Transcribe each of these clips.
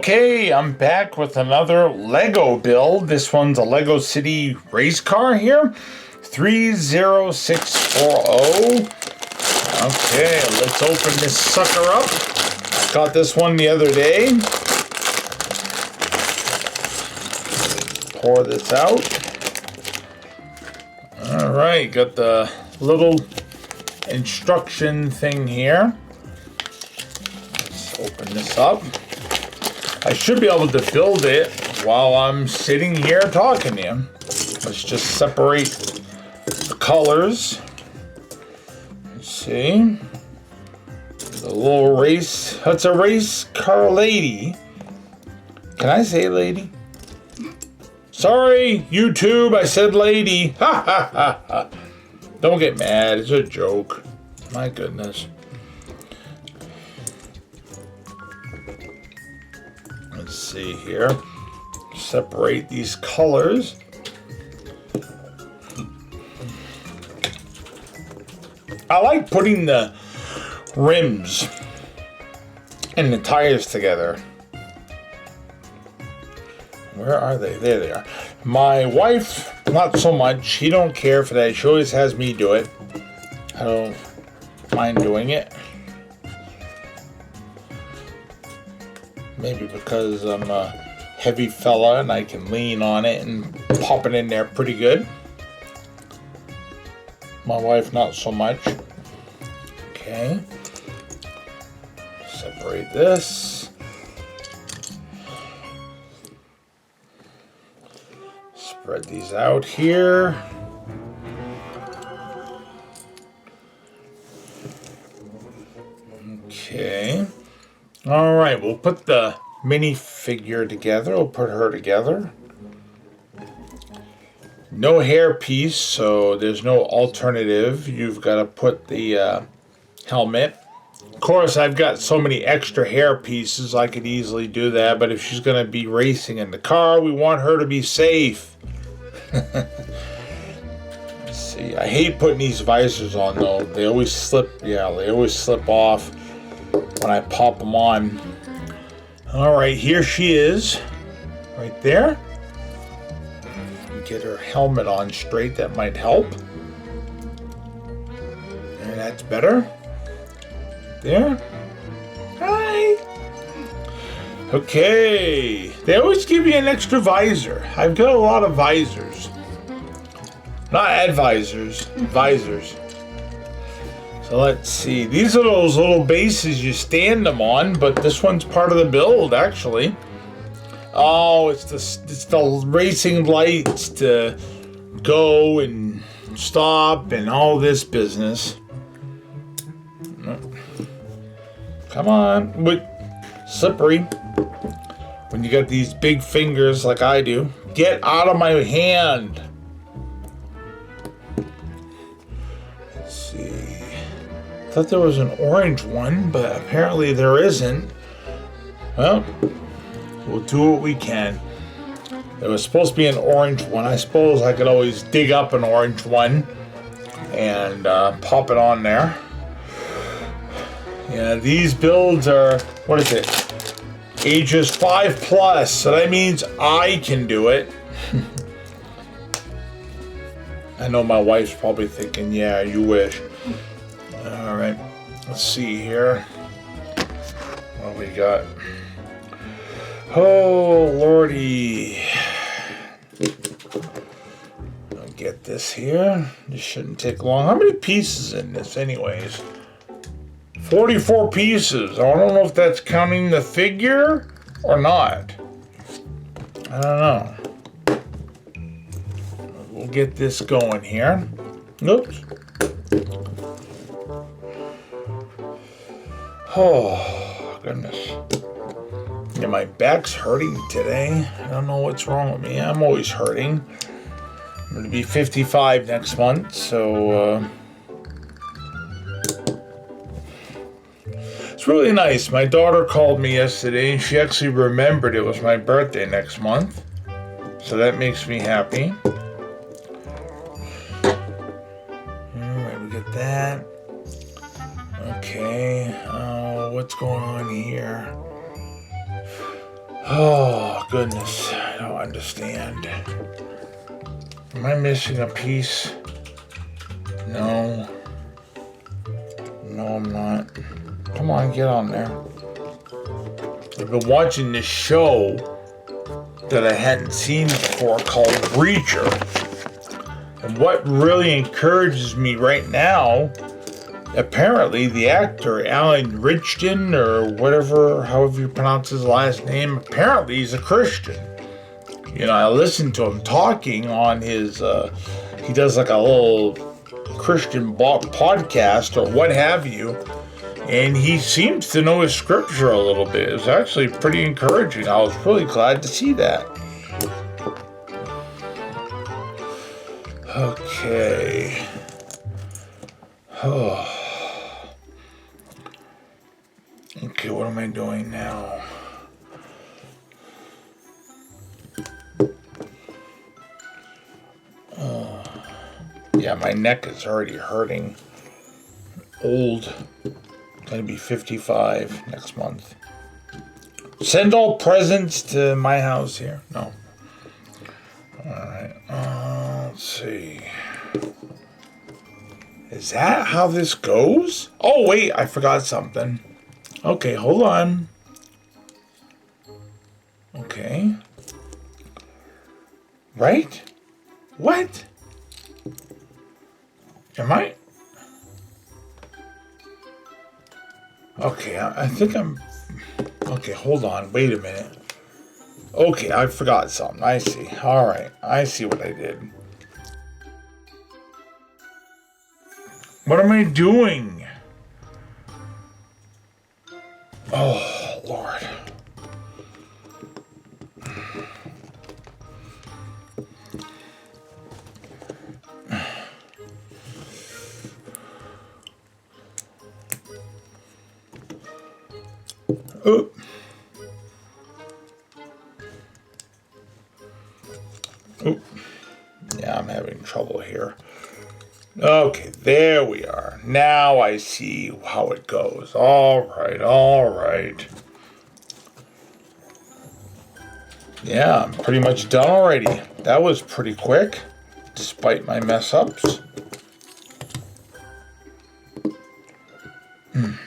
Okay, I'm back with another Lego build. This one's a Lego City race car here. 30640. Okay, let's open this sucker up. Got this one the other day. Pour this out. Alright, got the little instruction thing here. Let's open this up. I should be able to build it while I'm sitting here talking to you. Let's just separate the colors. Let's see. The little race. That's a race car lady. Can I say lady? Sorry, YouTube, I said lady. Ha ha ha ha. Don't get mad, it's a joke. My goodness. Let's see here. Separate these colors. I like putting the rims and the tires together. Where are they? There they are. My wife, not so much. She don't care for that. She always has me do it. I don't mind doing it. Maybe because I'm a heavy fella and I can lean on it and pop it in there pretty good. My wife, not so much. Okay. Separate this. Spread these out here. Okay. All right, we'll put the minifigure together. We'll put her together. No hair piece, so there's no alternative. You've got to put the helmet. Of course, I've got so many extra hair pieces, I could easily do that, but if she's going to be racing in the car, we want her to be safe. Let's see. I hate putting these visors on, though. They always slip. Yeah, they always slip off when I pop them on. All right, here she is, right there. Get her helmet on straight. That might help. And that's better. There. Hi. Okay. They always give you an extra visor. I've got a lot of visors. Not advisors, visors. So let's see. These are those little bases you stand them on, but this one's part of the build, actually. Oh, it's the racing lights to go and stop and all this business. Come on, but slippery. When you got these big fingers like I do, get out of my hand. Let's see. I thought there was an orange one, but apparently there isn't. Well, we'll do what we can. There was supposed to be an orange one. I suppose I could always dig up an orange one and pop it on there. Yeah, these builds are, what is it? Ages 5+, so that means I can do it. I know my wife's probably thinking, yeah, you wish. All right, let's see here. What we got? Oh, Lordy. I'll get this here. This shouldn't take long. How many pieces in this anyways? 44 pieces. I don't know if that's counting the figure or not. I don't know. We'll get this going here. Oops. Oh, goodness. Yeah, my back's hurting today. I don't know what's wrong with me. I'm always hurting. I'm going to be 55 next month, so it's really nice. My daughter called me yesterday, and she actually remembered it was my birthday next month, so that makes me happy. All right, we get that. Okay, what's going on here? Oh, goodness. I don't understand. Am I missing a piece? No. No, I'm not. Come on, get on there. I've been watching this show that I hadn't seen before called Reacher. And what really encourages me right now, apparently the actor Alan Ritchson, or whatever, however you pronounce his last name, apparently he's a Christian. You know, I listened to him talking on his, he does like a little Christian podcast or what have you, and he seems to know his scripture a little bit. It was actually pretty encouraging. I was really glad to see that. Okay. Oh. Okay, what am I doing now? Oh. Yeah, my neck is already hurting. Old. Gonna be 55 next month. Send all presents to my house here. No. Alright. Let's see. Is that how this goes? Oh, wait. I forgot something. Okay, hold on. Okay. Right? What? Am I? Okay, I think I'm... Okay, hold on. Wait a minute. Okay, I forgot something. I see. Alright, I see what I did. What am I doing? Oh, Lord. Oh. Oh. Yeah, I'm having trouble here. Okay, there we are. Now I see how it goes. All right, all right. Yeah, I'm pretty much done already. That was pretty quick, despite my mess-ups. You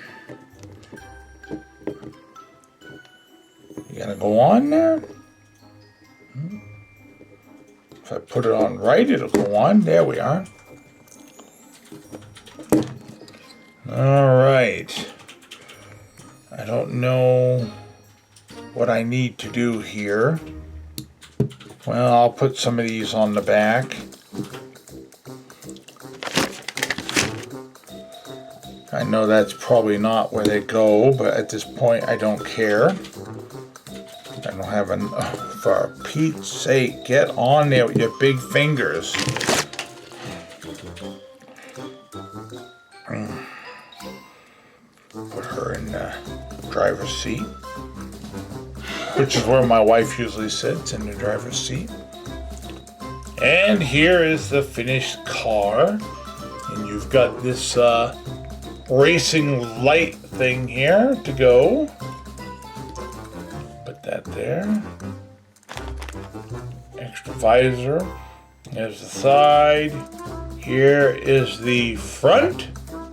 gonna go on there? If I put it on right, it'll go on. There we are. All right. I don't know what I need to do here. Well, I'll put some of these on the back. I know that's probably not where they go, but at this point I don't care. I don't have an... for Pete's sake, get on there with your big fingers. Put her in the driver's seat, which is where my wife usually sits, in the driver's seat. And here is the finished car. And you've got this racing light thing here to go. Put that there. Extra visor. There's the side. Here is the front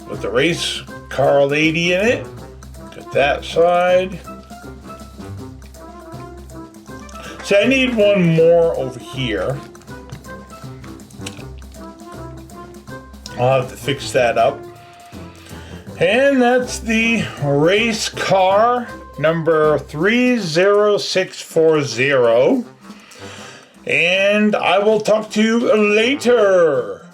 with the race car lady in it. Got that side. So I need one more over here. I'll have to fix that up. And that's the race car number 30640. And I will talk to you later.